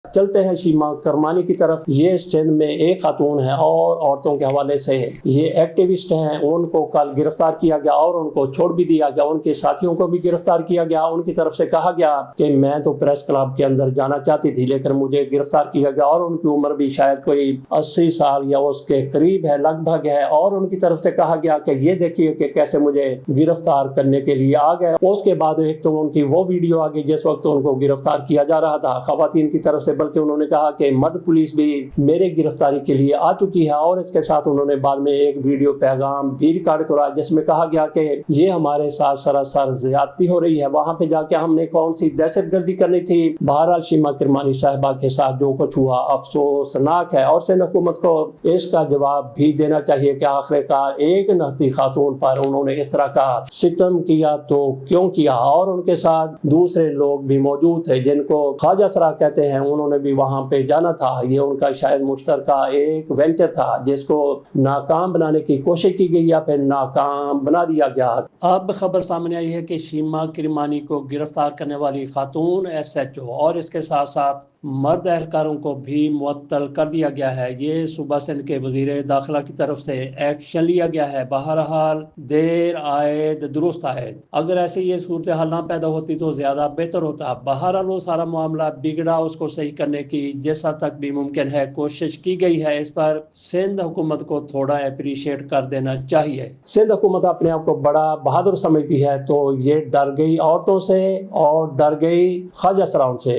چلتے ہیں شیما کرمانی کی طرف۔ یہ سندھ میں ایک خاتون ہے اور عورتوں کے حوالے سے یہ ایکٹیوسٹ ہیں، ان کو کل گرفتار کیا گیا اور ان کو چھوڑ بھی دیا گیا، ان کے ساتھیوں کو بھی گرفتار کیا گیا۔ ان کی طرف سے کہا گیا کہ میں تو پریس کلب کے اندر جانا چاہتی تھی لیکن مجھے گرفتار کیا گیا، اور ان کی عمر بھی شاید کوئی 80 سال یا اس کے قریب ہے، لگ بھگ ہے، اور ان کی طرف سے کہا گیا کہ یہ دیکھیے کہ کیسے مجھے گرفتار کرنے کے لیے آ گئے۔ اس کے بعد ایک تو ان کی وہ ویڈیو آ گئی جس وقت ان کو گرفتار کیا جا رہا تھا خواتین کی طرف سے، بلکہ انہوں نے کہا کہ مدھیہ پولیس بھی میرے گرفتاری کے لیے آ چکی ہے، اور اس کے ساتھ انہوں نے بعد میں ایک ویڈیو پیغام بھی ریکارڈ کرا جس میں کہا گیا کہ یہ ہمارے ساتھ سراسر زیادتی ہو رہی ہے، وہاں پہ جا کے ہم نے کون سی دہشت گردی کرنی تھی۔ بہرحال شیما کرمانی صاحبہ کے ساتھ جو کچھ ہوا افسوسناک ہے، اور سندھ حکومت کو اس کا جواب بھی دینا چاہیے کہ آخر کار ایک نہتی خاتون پر انہوں نے اس طرح کا ستم کیا تو کیوں کیا، اور ان کے ساتھ دوسرے لوگ بھی موجود تھے جن کو خواجہ سرا کہتے ہیں، انہوں نے بھی وہاں پہ جانا تھا۔ یہ ان کا شاید مشترکہ ایک وینچر تھا جس کو ناکام بنانے کی کوشش کی گئی یا پھر ناکام بنا دیا گیا۔ اب خبر سامنے آئی ہے کہ شیما کرمانی کو گرفتار کرنے والی خاتون SHO اور اس کے ساتھ ساتھ مرد اہلکاروں کو بھی معطل کر دیا گیا ہے۔ یہ صوبہ سندھ کے وزیر داخلہ کی طرف سے ایکشن لیا گیا ہے۔ بہرحال دیر آئے درست آئے، اگر ایسی یہ صورتحال نہ پیدا ہوتی تو زیادہ بہتر ہوتا۔ بہرحال وہ سارا معاملہ بگڑا، اس کو صحیح کرنے کی جس حد تک بھی ممکن ہے کوشش کی گئی ہے، اس پر سندھ حکومت کو تھوڑا اپریشیٹ کر دینا چاہیے۔ سندھ حکومت اپنے آپ کو بڑا بہادر سمجھتی ہے تو یہ ڈر گئی عورتوں سے اور ڈر گئی خواجہ سراؤں سے۔